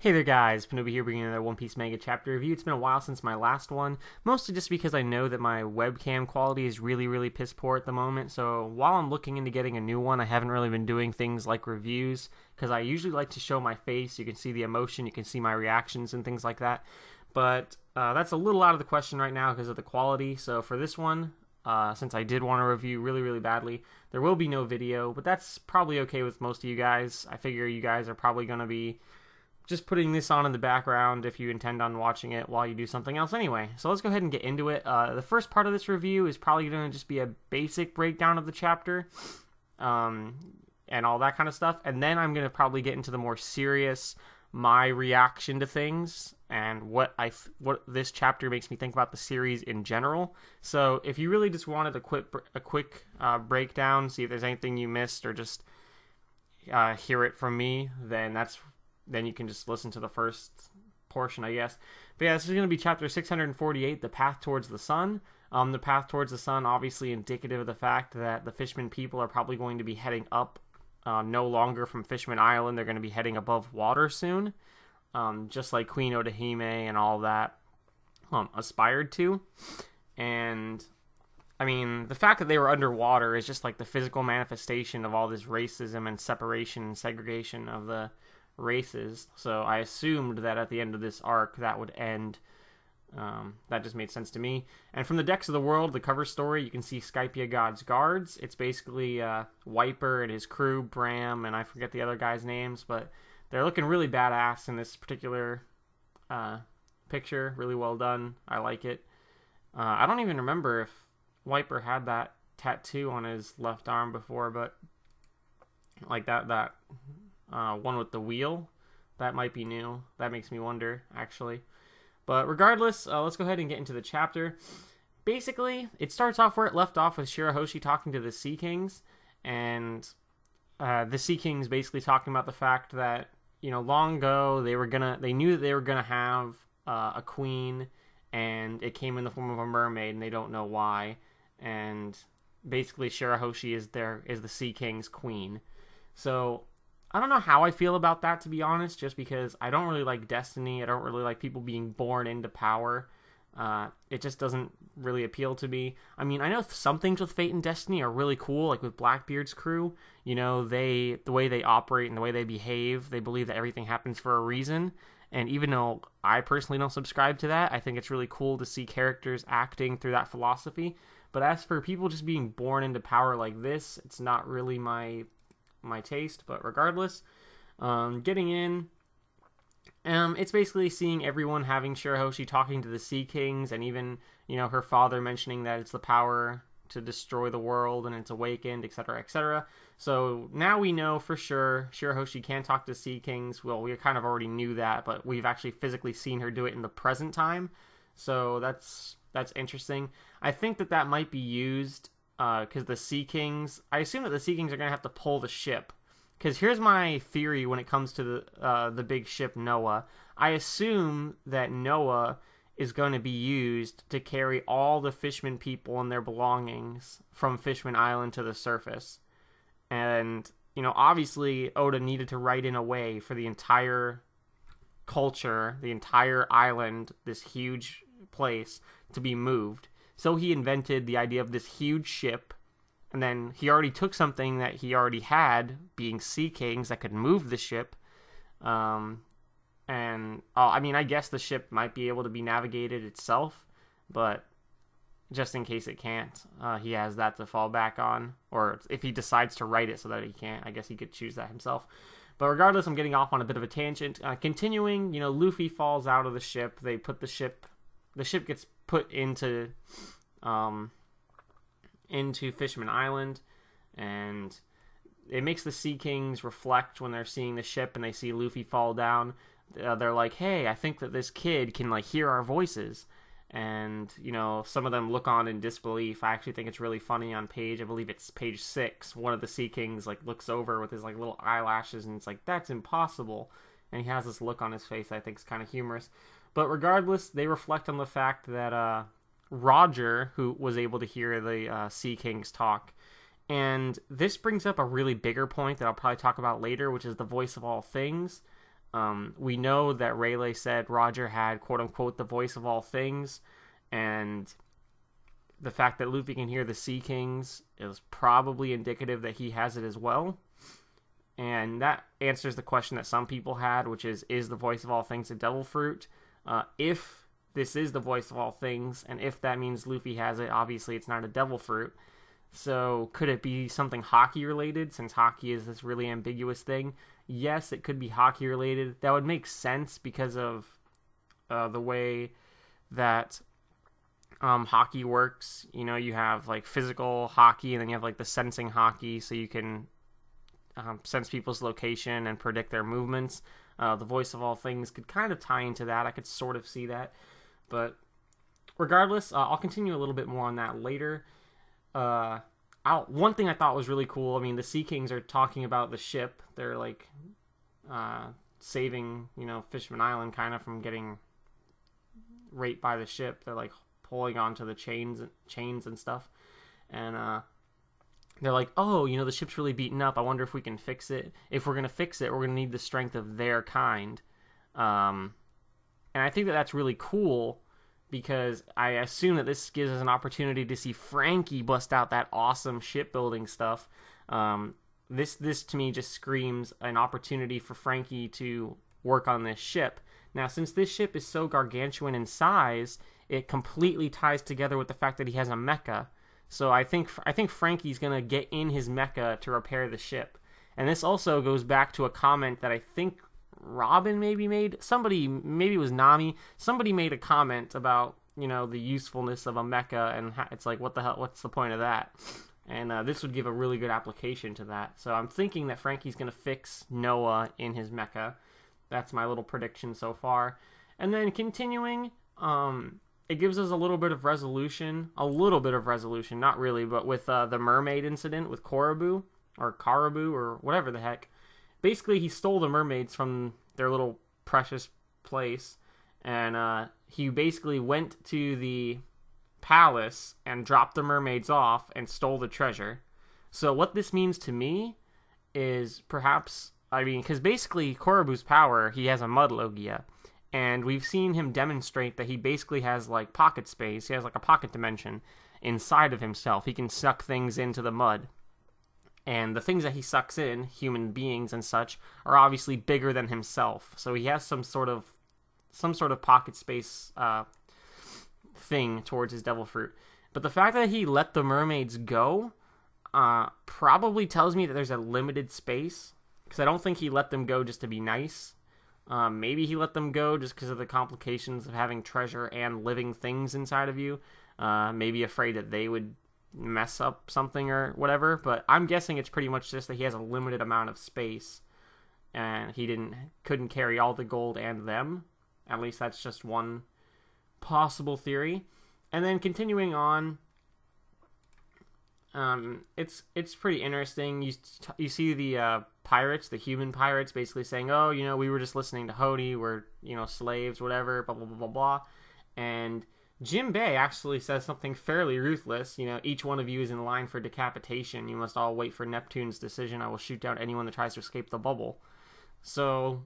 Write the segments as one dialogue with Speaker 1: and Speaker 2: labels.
Speaker 1: Hey there guys, Panobi here bringing another One Piece manga chapter review. It's been a while since my last one, mostly just because I know that my webcam quality is really piss poor at the moment, so while I'm looking into getting a new one, I haven't really been doing things like reviews, because I usually like to show my face, you can see the emotion, you can see my reactions and things like that, but that's a little out of the question right now because of the quality, so for this one, since I did want to review really badly, there will be no video, but that's probably okay with most of you guys. I figure you guys are probably going to be just putting this on in the background if you intend on watching it while you do something else anyway. So let's go ahead and get into it. The first part of this review is probably going to just be a basic breakdown of the chapter and all that kind of stuff. And then I'm going to probably get into the more serious, my reaction to things and what this chapter makes me think about the series in general. So if you really just wanted a quick breakdown, see if there's anything you missed or just hear it from me, then you can just listen to the first portion, I guess. But yeah, this is going to be chapter 648, The Path Towards the Sun. The Path Towards the Sun, obviously indicative of the fact that the Fishman people are probably going to be heading up, no longer from Fishman Island. They're going to be heading above water soon, just like Queen Odahime and all that aspired to. And, I mean, the fact that they were underwater is just like the physical manifestation of all this racism and separation and segregation of the races, so I assumed that at the end of this arc that would end. That just made sense to me. And from the Decks of the World, the cover story, you can see Skypia God's guards. It's basically Wiper and his crew, Bram, and I forget the other guys' names, but they're looking really badass in this particular picture. Really well done. I like it. I don't even remember if Wiper had that tattoo on his left arm before, but like that one with the wheel, that might be new. That makes me wonder, actually. But regardless, let's go ahead and get into the chapter. Basically, it starts off where it left off with Shirahoshi talking to the Sea Kings, and the Sea Kings basically talking about the fact that, you know, long ago they knew that they were gonna have a queen, and it came in the form of a mermaid, and they don't know why. And basically, Shirahoshi is the Sea King's queen. So I don't know how I feel about that, to be honest, just because I don't really like destiny. I don't really like people being born into power. It just doesn't really appeal to me. I mean, I know some things with Fate and Destiny are really cool, like with Blackbeard's crew. You know, the way they operate and the way they behave, they believe that everything happens for a reason. And even though I personally don't subscribe to that, I think it's really cool to see characters acting through that philosophy. But as for people just being born into power like this, it's not really my taste. But regardless, getting in, it's basically seeing everyone having Shirahoshi talking to the Sea Kings, and even, you know, her father mentioning that it's the power to destroy the world and it's awakened, etc, etc. So now we know for sure Shirahoshi can talk to Sea Kings. Well, we kind of already knew that, but we've actually physically seen her do it in the present time, so that's interesting. I think that might be used because the Sea Kings, I assume that the Sea Kings are going to have to pull the ship. Because here's my theory when it comes to the big ship Noah. I assume that Noah is going to be used to carry all the Fishman people and their belongings from Fishman Island to the surface. And, you know, obviously Oda needed to write in a way for the entire culture, the entire island, this huge place, to be moved. So he invented the idea of this huge ship, and then he already took something that he already had, being Sea Kings, that could move the ship. I mean, I guess the ship might be able to be navigated itself, but just in case it can't, he has that to fall back on. Or if he decides to write it so that he can't, I guess he could choose that himself. But regardless, I'm getting off on a bit of a tangent. Continuing, you know, Luffy falls out of the ship. They put the ship gets put into Fishman Island, and it makes the Sea Kings reflect when they're seeing the ship and they see Luffy fall down. They're like, hey, I think that this kid can, like, hear our voices. And, you know, some of them look on in disbelief. I actually think it's really funny on I believe it's page 6, one of the Sea Kings, like, looks over with his, like, little eyelashes, and it's like, that's impossible. And he has this look on his face I think is kind of humorous. But regardless, they reflect on the fact that Roger, who was able to hear the Sea Kings talk, and this brings up a really bigger point that I'll probably talk about later, which is the voice of all things. We know that Rayleigh said Roger had quote-unquote the voice of all things, and the fact that Luffy can hear the Sea Kings is probably indicative that he has it as well. And that answers the question that some people had, which is the voice of all things a devil fruit? If this is the voice of all things, and if that means Luffy has it, obviously it's not a devil fruit. So could it be something hockey related, since hockey is this really ambiguous thing? Yes, it could be hockey related. That would make sense because of the way that hockey works. You know, you have like physical hockey, and then you have like the sensing hockey, so you can sense people's location and predict their movements. The voice of all things could kind of tie into that. I could sort of see that. But regardless, I'll continue a little bit more on that later. One thing I thought was really cool, I mean, the Sea Kings are talking about the ship. They're like saving, Fishman Island kind of from getting raped by the ship. They're like pulling onto the chains and stuff. And they're like, oh, the ship's really beaten up. I wonder if we can fix it. If we're going to fix it, we're going to need the strength of their kind. And I think that that's really cool, because I assume that this gives us an opportunity to see Frankie bust out that awesome shipbuilding stuff. This to me just screams an opportunity for Frankie to work on this ship. Now, since this ship is so gargantuan in size, it completely ties together with the fact that he has a mecha. So I think Frankie's going to get in his mecha to repair the ship. And this also goes back to a comment that I think Robin maybe made. Somebody, maybe it was Nami, somebody made a comment about, the usefulness of a mecha, and it's like, what the hell, what's the point of that? And this would give a really good application to that. So I'm thinking that Frankie's going to fix Noah in his mecha. That's my little prediction so far. And then continuing, it gives us a little bit of resolution, not really, but with the mermaid incident with Korobu, or whatever the heck. Basically, he stole the mermaids from their little precious place, and he basically went to the palace and dropped the mermaids off and stole the treasure. So what this means to me is perhaps, because basically Korobu's power, he has a mud logia. And we've seen him demonstrate that he basically has like pocket space. He has like a pocket dimension inside of himself. He can suck things into the mud. And the things that he sucks in, human beings and such, are obviously bigger than himself. So he has some sort of pocket space thing towards his devil fruit. But the fact that he let the mermaids go probably tells me that there's a limited space. Because I don't think he let them go just to be nice. Maybe he let them go just because of the complications of having treasure and living things inside of you. Maybe afraid that they would mess up something or whatever. But I'm guessing it's pretty much just that he has a limited amount of space, and he couldn't carry all the gold and them. At least that's just one possible theory. And then continuing on, it's pretty interesting. You see the pirates, the human pirates, basically saying, oh, we were just listening to Hody, we're, slaves, whatever, blah, blah, blah, blah, blah. And Jimbei actually says something fairly ruthless. Each one of you is in line for decapitation. You must all wait for Neptune's decision. I will shoot down anyone that tries to escape the bubble. So,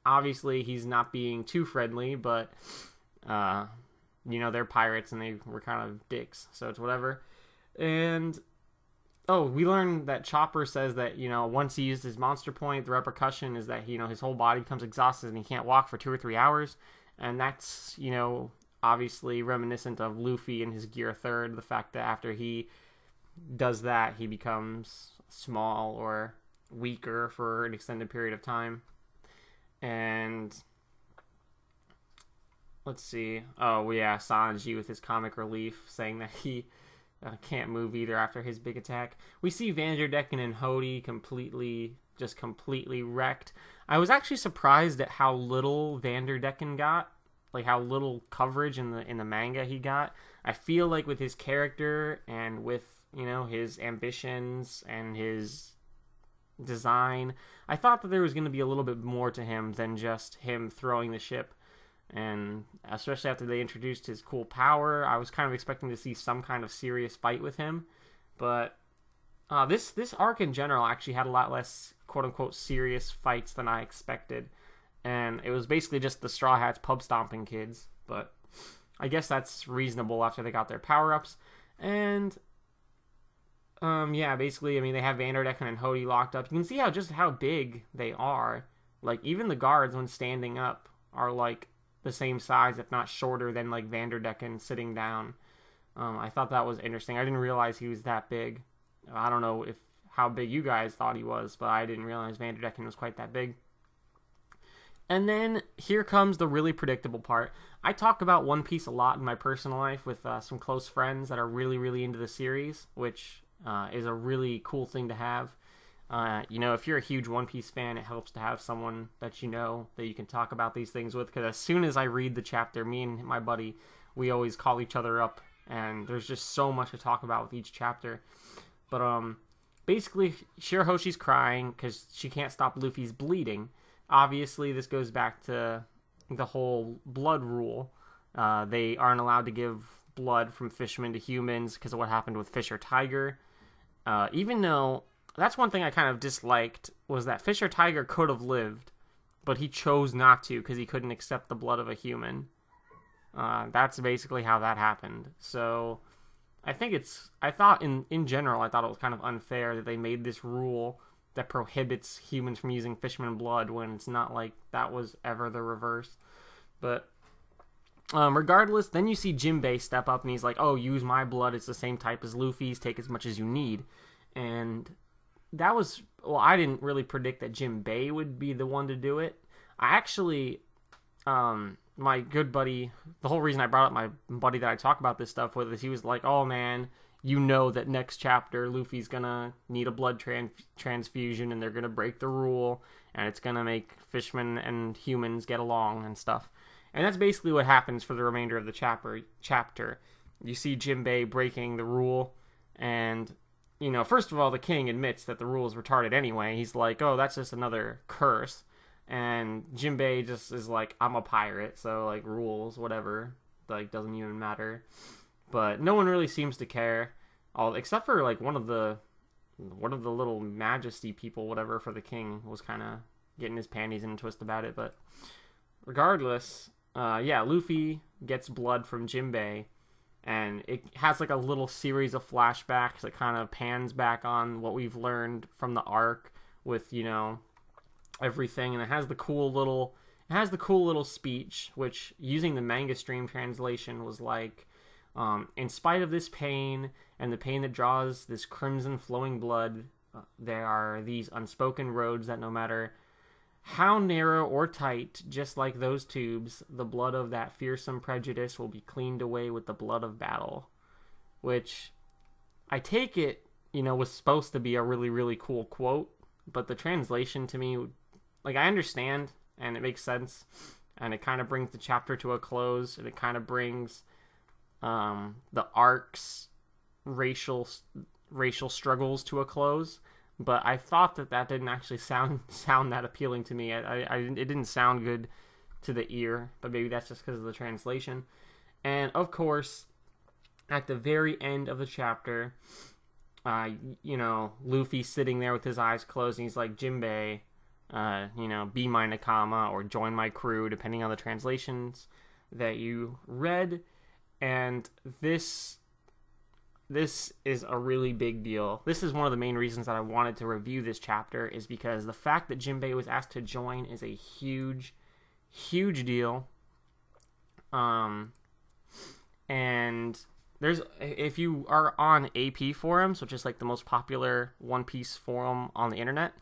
Speaker 1: obviously, he's not being too friendly, but, they're pirates and they were kind of dicks, so it's whatever. And we learned that Chopper says that, once he used his monster point, the repercussion is that, his whole body becomes exhausted and he can't walk for 2 or 3 hours. And that's, obviously reminiscent of Luffy and his Gear Third. The fact that after he does that, he becomes small or weaker for an extended period of time. And let's see. Oh, yeah, Sanji with his comic relief saying that he can't move either after his big attack. We see Vanderdecken and Hody completely wrecked. I was actually surprised at how little Vanderdecken got, like how little coverage in the manga he got. I feel like with his character and with, his ambitions and his design, I thought that there was going to be a little bit more to him than just him throwing the ship. And especially after they introduced his cool power, I was kind of expecting to see some kind of serious fight with him. But this arc in general actually had a lot less quote-unquote serious fights than I expected. and it was basically just the Straw Hats pub stomping kids, but I guess that's reasonable after they got their power-ups. And yeah, basically, I mean, they have Vanderdecken and Hody locked up. You can see how big they are. Like, even the guards, when standing up, are like the same size, if not shorter, than like Vanderdecken sitting down. I thought that was interesting. I didn't realize he was that big. I don't know how big you guys thought he was, but I didn't realize Vanderdecken was quite that big. And then here comes the really predictable part. I talk about One Piece a lot in my personal life with some close friends that are really, really into the series, which is a really cool thing to have. If you're a huge One Piece fan, it helps to have someone that you know that you can talk about these things with, because as soon as I read the chapter, me and my buddy, we always call each other up, and there's just so much to talk about with each chapter. But basically, Shirahoshi's crying because she can't stop Luffy's bleeding. Obviously, this goes back to the whole blood rule. They aren't allowed to give blood from fishermen to humans because of what happened with Fisher Tiger. Even though, that's one thing I kind of disliked, was that Fisher Tiger could have lived, but he chose not to because he couldn't accept the blood of a human. That's basically how that happened. So I thought in general, I thought it was kind of unfair that they made this rule that prohibits humans from using fisherman blood when it's not like that was ever the reverse. But regardless, then you see Jimbei step up and he's like, oh, use my blood, it's the same type as Luffy's, take as much as you need. And that was, well, I didn't really predict that Jimbei would be the one to do it. I actually, my good buddy, the whole reason I brought up my buddy that I talk about this stuff with is he was like, oh man, you know that next chapter Luffy's gonna need a blood transfusion and they're gonna break the rule and it's gonna make fishermen and humans get along and stuff. And that's basically what happens for the remainder of the chapter. You see Jimbei breaking the rule, and first of all, the king admits that the rule is retarded anyway. He's like, oh, that's just another curse. And Jimbei just is like, I'm a pirate, so like rules, whatever, like doesn't even matter. But no one really seems to care, except for like one of the little majesty people, whatever, for the king was kind of getting his panties in a twist about it. But regardless, Luffy gets blood from Jimbei, and it has like a little series of flashbacks that kind of pans back on what we've learned from the arc with everything, and it has the cool little speech, which using the Manga stream translation was like, in spite of this pain and the pain that draws this crimson flowing blood, there are these unspoken roads that no matter how narrow or tight, just like those tubes, the blood of that fearsome prejudice will be cleaned away with the blood of battle. Which I take it, was supposed to be a really, really cool quote, but the translation to me, like, I understand and it makes sense, and it kind of brings the chapter to a close, and it kind of brings the arc's racial struggles to a close, but I thought that didn't actually sound that appealing to me. It didn't sound good to the ear, but maybe that's just because of the translation. And of course, at the very end of the chapter, Luffy's sitting there with his eyes closed, and he's like, Jimbei, be my Nakama or join my crew, depending on the translations that you read. And this is a really big deal. This is one of the main reasons that I wanted to review this chapter, is because the fact that Jimbei was asked to join is a huge, huge deal. And if you are on AP forums, which is like the most popular One Piece forum on the internet,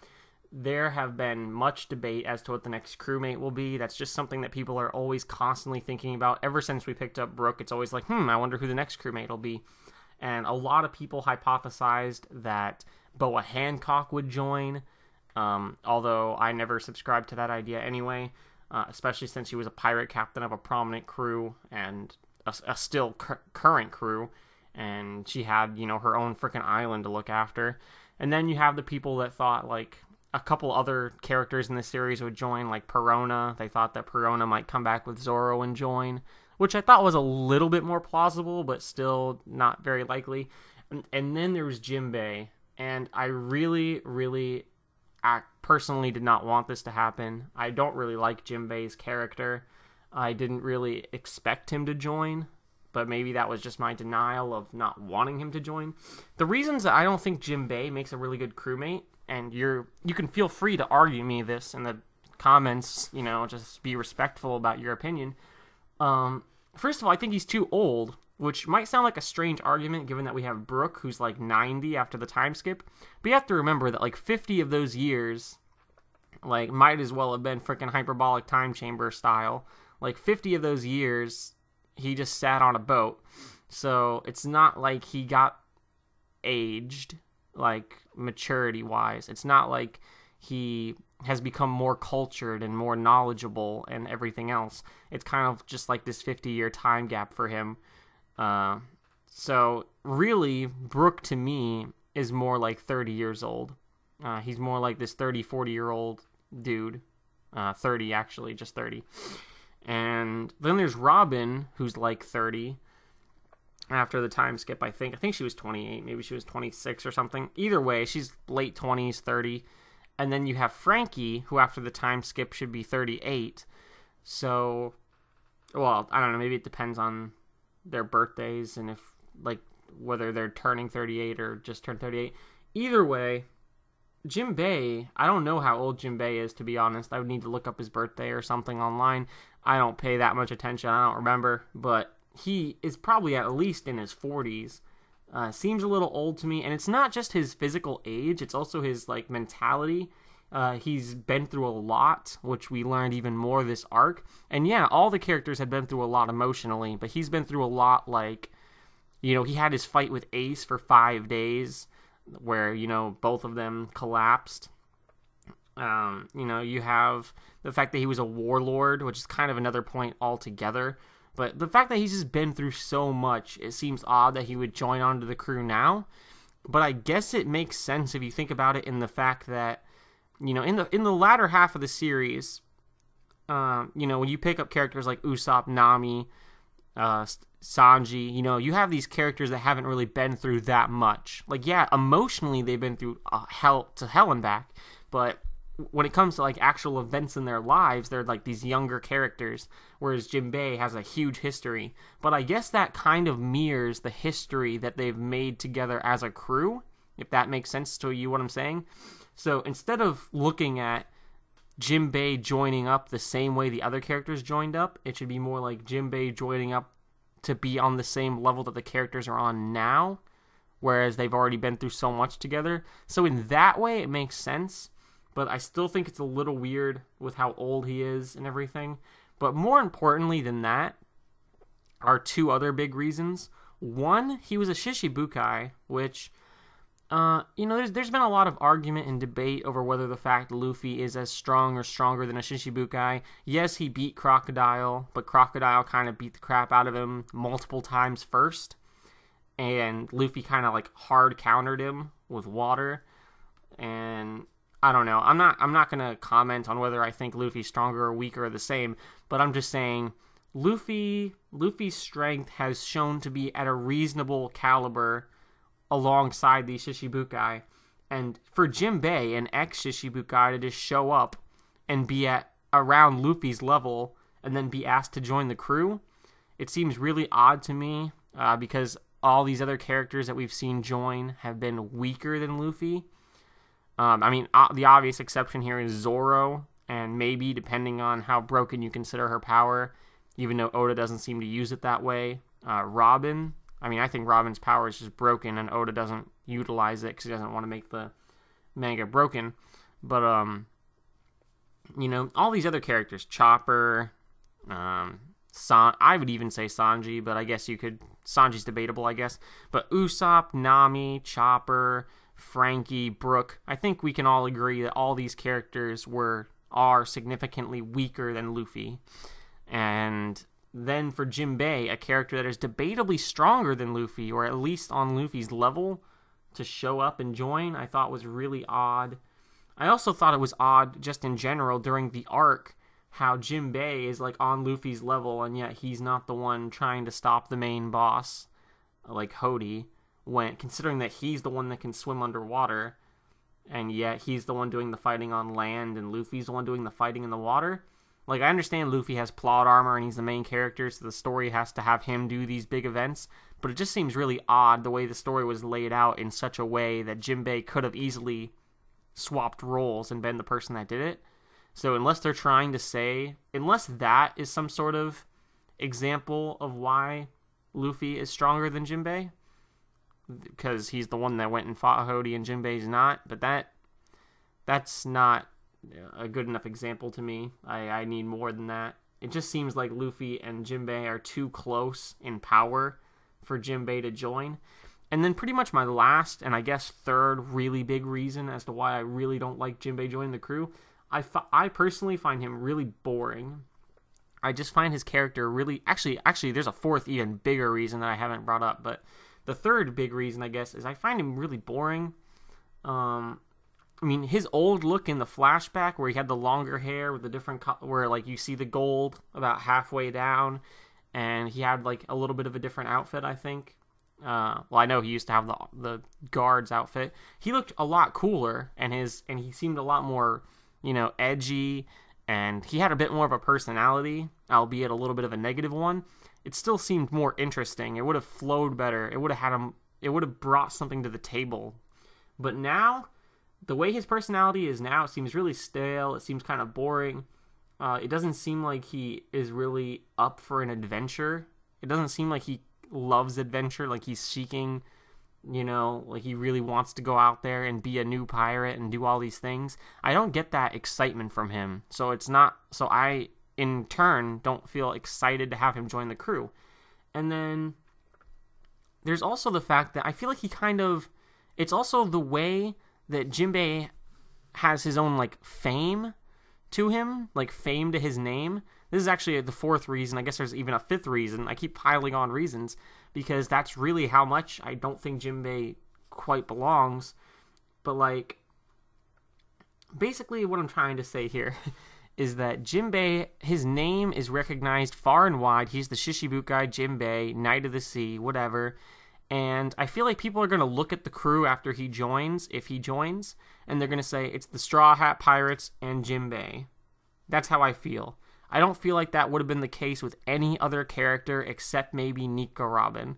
Speaker 1: there have been much debate as to what the next crewmate will be. That's just something that people are always constantly thinking about. Ever since we picked up Brook, it's always like, I wonder who the next crewmate will be. And a lot of people hypothesized that Boa Hancock would join, although I never subscribed to that idea anyway, especially since she was a pirate captain of a prominent crew and a still current crew, and she had, her own freaking island to look after. And then you have the people that thought, like, a couple other characters in the series would join, like Perona. They thought that Perona might come back with Zoro and join, which I thought was a little bit more plausible, but still not very likely. And then there was Jimbei, and I really, really I personally did not want this to happen. I don't really like Jimbei's character. I didn't really expect him to join, but maybe that was just my denial of not wanting him to join. The reasons that I don't think Jimbei makes a really good crewmate, and you can feel free to argue me this in the comments, just be respectful about your opinion. First of all, I think he's too old, which might sound like a strange argument given that we have Brook, who's like 90 after the time skip. But you have to remember that like 50 of those years, like, might as well have been freaking hyperbolic time chamber style. Like 50 of those years, he just sat on a boat. So it's not like he got aged, like maturity-wise. It's not like he has become more cultured and more knowledgeable and everything else. It's kind of just like this 50-year time gap for him. So really, Brook to me is more like 30 years old. He's more like this 30, 40-year-old dude. 30, actually, just 30. And then there's Robin, who's like 30 after the time skip, I think. I think she was 28. Maybe she was 26 or something. Either way, she's late 20s, 30. And then you have Frankie, who after the time skip should be 38. So, well, I don't know. Maybe it depends on their birthdays and if, like, whether they're turning 38 or just turned 38. Either way, Jimbei, I don't know how old Jimbei is, to be honest. I would need to look up his birthday or something online. I don't pay that much attention. I don't remember. But he is probably at least in his 40s. Seems a little old to me. And it's not just his physical age. It's also his, like, mentality. He's been through a lot, which we learned even more this arc. And yeah, all the characters had been through a lot emotionally. But he's been through a lot, like, he had his fight with Ace for 5 days, where, both of them collapsed. You have the fact that he was a warlord, which is kind of another point altogether. But the fact that he's just been through so much, it seems odd that he would join onto the crew now. But I guess it makes sense if you think about it in the fact that, in the latter half of the series, when you pick up characters like Usopp, Nami, Sanji, you have these characters that haven't really been through that much. Like, yeah, emotionally they've been through hell and back, but when it comes to like actual events in their lives, they're like these younger characters, whereas Jimbei has a huge history. But I guess that kind of mirrors the history that they've made together as a crew, if that makes sense to you, what I'm saying. So instead of looking at Jimbei joining up the same way the other characters joined up, it should be more like Jimbei joining up to be on the same level that the characters are on now, whereas they've already been through so much together. So in that way, it makes sense, but I still think it's a little weird with how old he is and everything. But more importantly than that are two other big reasons. One, he was a Shishibukai, which, there's been a lot of argument and debate over whether the fact Luffy is as strong or stronger than a Shishibukai. Yes, he beat Crocodile, but Crocodile kind of beat the crap out of him multiple times first. And Luffy kind of like hard countered him with water. And I don't know. I'm not going to comment on whether I think Luffy's stronger or weaker or the same, but I'm just saying Luffy's strength has shown to be at a reasonable caliber alongside these Shishibukai. And for Jimbei, an ex-Shishibukai, to just show up and be at around Luffy's level and then be asked to join the crew, it seems really odd to me, because all these other characters that we've seen join have been weaker than Luffy. The obvious exception here is Zoro, and maybe, depending on how broken you consider her power, even though Oda doesn't seem to use it that way, Robin. I think Robin's power is just broken, and Oda doesn't utilize it because he doesn't want to make the manga broken. But, all these other characters, Chopper, I would even say Sanji, but I guess Sanji's debatable, I guess. But Usopp, Nami, Chopper, Frankie, Brook, I think we can all agree that all these characters are significantly weaker than Luffy. And then for Jimbei, a character that is debatably stronger than Luffy, or at least on Luffy's level, to show up and join, I thought was really odd. I also thought it was odd, just in general, during the arc, how Jimbei is like on Luffy's level, and yet he's not the one trying to stop the main boss, like Hody, considering that he's the one that can swim underwater. and yet he's the one doing the fighting on land, and Luffy's the one doing the fighting in the water. Like, I understand Luffy has plot armor, and he's the main character, so the story has to have him do these big events, but it just seems really odd the way the story was laid out in such a way that Jimbei could have easily swapped roles and been the person that did it. So unless they're trying to say, unless that is some sort of example of why Luffy is stronger than Jimbei, because he's the one that went and fought Hody and Jinbei's not, but that's not a good enough example to me. I need more than that. It just seems like Luffy and Jimbei are too close in power for Jimbei to join. And then pretty much my last, and I guess third really big reason as to why I really don't like Jimbei joining the crew, I personally find him really boring. I just find his character really... Actually, there's a fourth even bigger reason that I haven't brought up, but the third big reason, I guess, is I find him really boring. I mean, his old look in the flashback where he had the longer hair with the different... where, like, you see the gold about halfway down, and he had, like, a little bit of a different outfit, I think. Well, I know he used to have the guard's outfit. He looked a lot cooler, and he seemed a lot more, edgy, and he had a bit more of a personality, albeit a little bit of a negative one. It still seemed more interesting. It would have flowed better. It would have brought something to the table. But now, the way his personality is now, it seems really stale. It seems kind of boring. It doesn't seem like he is really up for an adventure. It doesn't seem like he loves adventure, like he's seeking, like he really wants to go out there and be a new pirate and do all these things. I don't get that excitement from him. So I, in turn, don't feel excited to have him join the crew. And then there's also the fact that I feel like it's also the way that Jimbei has his own, like, fame to him, like fame to his name. This is actually the fourth reason. I guess there's even a fifth reason. I keep piling on reasons because that's really how much I don't think Jimbei quite belongs. But, like, basically what I'm trying to say here is that Jimbei, his name is recognized far and wide. He's the Shishibukai Jimbei, Knight of the Sea, whatever. And I feel like people are going to look at the crew after he joins, if he joins, and they're going to say, it's the Straw Hat Pirates and Jimbei. That's how I feel. I don't feel like that would have been the case with any other character except maybe Nico Robin.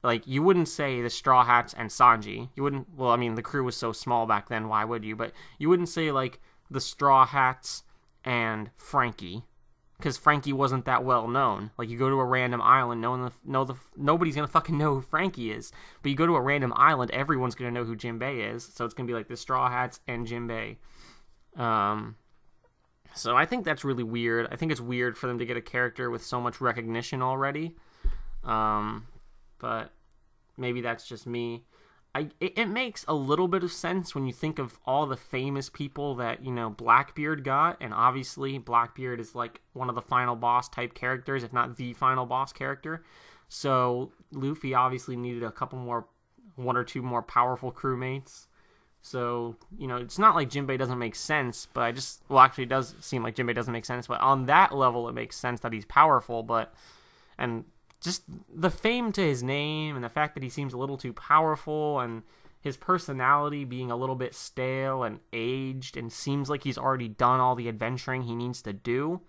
Speaker 1: Like, you wouldn't say the Straw Hats and Sanji. You wouldn't, well, I mean, the crew was so small back then, why would you? But you wouldn't say, like, the Straw Hats and Frankie, because Frankie wasn't that well known. Like, you go to a random island, nobody's gonna fucking know who Frankie is. But you go to a random island, everyone's gonna know who Jimbei is. So it's gonna be like the Straw Hats and Jimbei. So I think that's really weird. I think it's weird for them to get a character with so much recognition already. But maybe that's just me. It makes a little bit of sense when you think of all the famous people that, Blackbeard got. And obviously, Blackbeard is like one of the final boss type characters, if not the final boss character. So Luffy obviously needed one or two more powerful crewmates. So, it's not like Jimbei doesn't make sense, but it does seem like Jimbei doesn't make sense, but on that level it makes sense that he's powerful, and just the fame to his name, and the fact that he seems a little too powerful, and his personality being a little bit stale and aged, and seems like he's already done all the adventuring he needs to do,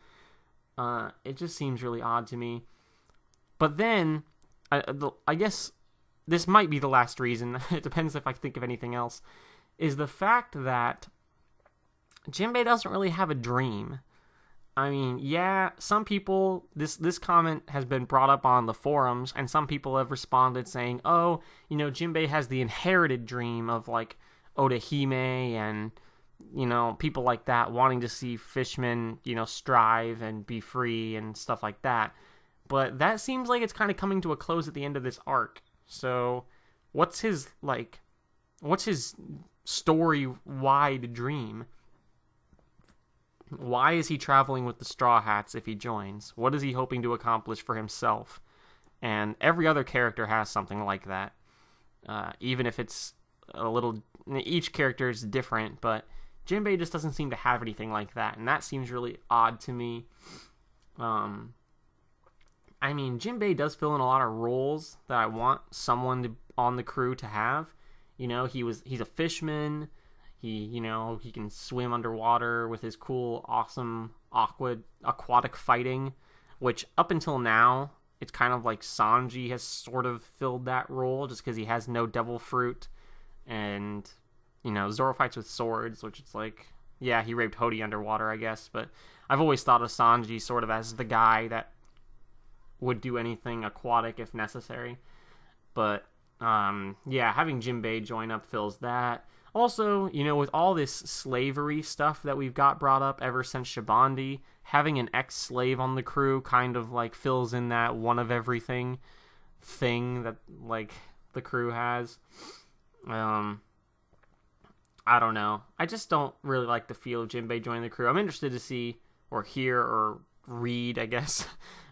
Speaker 1: it just seems really odd to me. But then, I guess this might be the last reason, it depends if I think of anything else, is the fact that Jimbei doesn't really have a dream. I mean, yeah, some people, this comment has been brought up on the forums, and some people have responded saying, oh, Jimbei has the inherited dream of, like, Odahime and, people like that wanting to see fishmen, strive and be free and stuff like that. But that seems like it's kind of coming to a close at the end of this arc. So, what's his story-wide dream? Why is he traveling with the Straw Hats if he joins? What is he hoping to accomplish for himself? And every other character has something like that. Even if it's each character is different, but Jimbei just doesn't seem to have anything like that, and that seems really odd to me. I mean, Jimbei does fill in a lot of roles that I want someone on the crew to have. He's a fisherman. He can swim underwater with his cool, awesome aquatic fighting, which up until now, it's kind of like Sanji has sort of filled that role just because he has no devil fruit. And, Zoro fights with swords, which it's like, yeah, he raped Hody underwater, I guess. But I've always thought of Sanji sort of as the guy that would do anything aquatic if necessary. But, having Jimbei join up fills that. Also, with all this slavery stuff that we've got brought up ever since Shabandi, having an ex-slave on the crew kind of, like, fills in that one of everything thing that, like, the crew has. I don't know. I just don't really like the feel of Jimbei joining the crew. I'm interested to see, or hear, or read, I guess,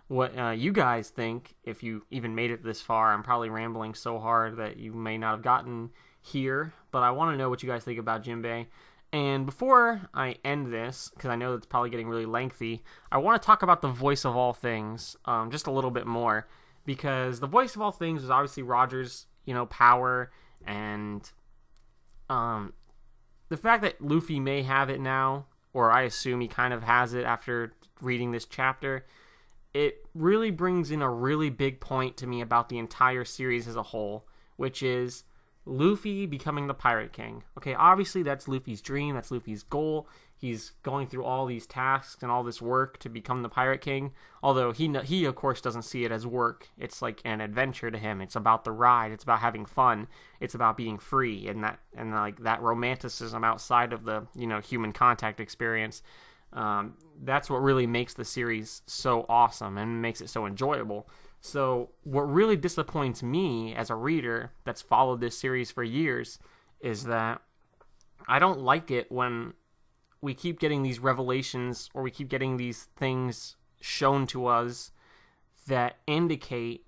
Speaker 1: what you guys think, if you even made it this far. I'm probably rambling so hard that you may not have gotten here, but I want to know what you guys think about Jimbei. And before I end this, because I know it's probably getting really lengthy, I want to talk about the voice of all things just a little bit more, because the voice of all things is obviously Roger's, power, and the fact that Luffy may have it now, or I assume he kind of has it after reading this chapter, it really brings in a really big point to me about the entire series as a whole, which is Luffy becoming the Pirate King. Okay, obviously that's Luffy's dream, that's Luffy's goal. He's going through all these tasks and all this work to become the Pirate King, although he of course doesn't see it as work. It's like an adventure to him. It's about the ride, it's about having fun, it's about being free, and that romanticism outside of the, human contact experience. That's what really makes the series so awesome and makes it so enjoyable. So what really disappoints me as a reader that's followed this series for years is that I don't like it when we keep getting these revelations, or we keep getting these things shown to us that indicate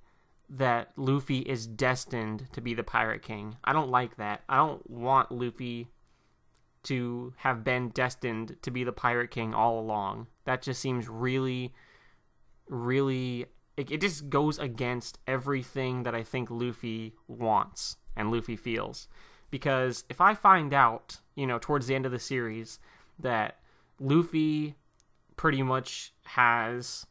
Speaker 1: that Luffy is destined to be the Pirate King. I don't like that. I don't want Luffy to have been destined to be the Pirate King all along. That just seems really, really... It just goes against everything that I think Luffy wants and Luffy feels. Because if I find out, towards the end of the series, that Luffy pretty much has,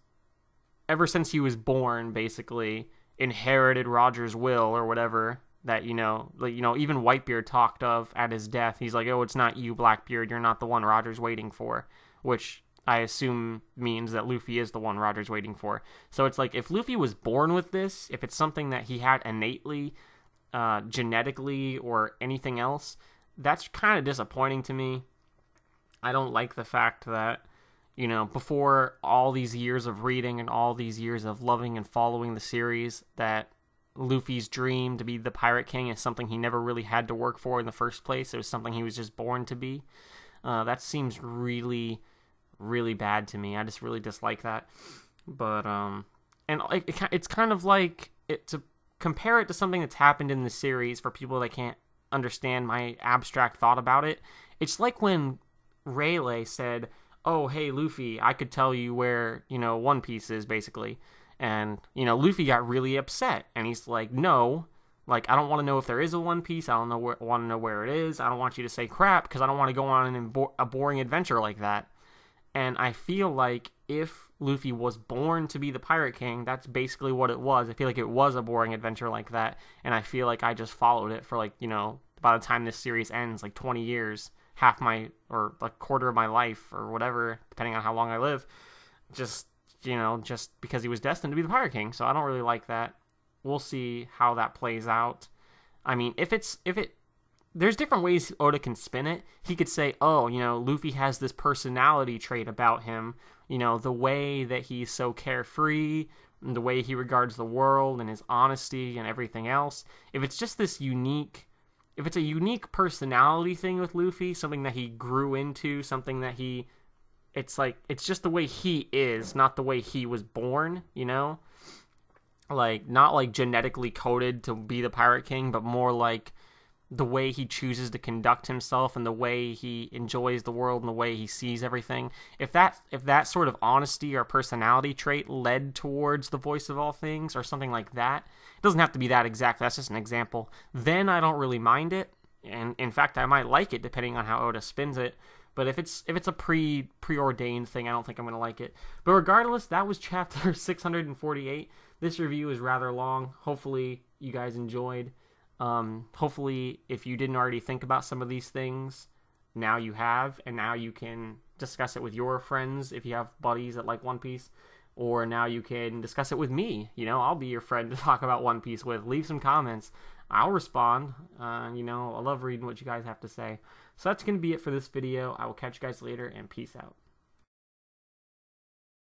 Speaker 1: ever since he was born, basically, inherited Roger's will or whatever, that, even Whitebeard talked of at his death. He's like, oh, it's not you, Blackbeard, you're not the one Roger's waiting for, which I assume means that Luffy is the one Roger's waiting for. So it's like, if Luffy was born with this, if it's something that he had innately, genetically, or anything else, that's kind of disappointing to me. I don't like the fact that, before all these years of reading and all these years of loving and following the series, that Luffy's dream to be the Pirate King is something he never really had to work for in the first place. It was something he was just born to be. That seems really, really bad to me. I just really dislike that. But, and it's kind of like, to compare it to something that's happened in the series for people that can't understand my abstract thought about it, it's like when Rayleigh said, oh, hey, Luffy, I could tell you where, One Piece is, basically. And, Luffy got really upset. And he's like, no, I don't want to know if there is a One Piece. I don't want to know where it is. I don't want you to say crap, because I don't want to go on a boring adventure like that. And I feel like if Luffy was born to be the Pirate King, that's basically what it was. I feel like it was a boring adventure like that. And I feel like I just followed it for, by the time this series ends, 20 years. Half my, or a quarter of my life, or whatever, depending on how long I live, just because he was destined to be the Pirate King. So I don't really like that. We'll see how that plays out. I mean, there's different ways Oda can spin it. He could say, oh, Luffy has this personality trait about him, the way that he's so carefree, and the way he regards the world, and his honesty, and everything else. If it's just this if it's a unique personality thing with Luffy, something that he grew into, something that it's just the way he is, not the way he was born, not genetically coded to be the Pirate King, but more like the way he chooses to conduct himself and the way he enjoys the world and the way he sees everything. If that sort of honesty or personality trait led towards the voice of all things or something like that, it doesn't have to be that exact, that's just an example, then I don't really mind it. and in fact, I might like it depending on how Oda spins it. But if it's a preordained thing, I don't think I'm going to like it. But regardless, that was chapter 648. This review is rather long. Hopefully, you guys enjoyed. Hopefully, if you didn't already think about some of these things, now you have, and now you can discuss it with your friends if you have buddies that like One Piece. Or now you can discuss it with me. You know, I'll be your friend to talk about One Piece with. Leave some comments. I'll respond. You know, I love reading what you guys have to say. So that's going to be it for this video. I will catch you guys later, and peace out.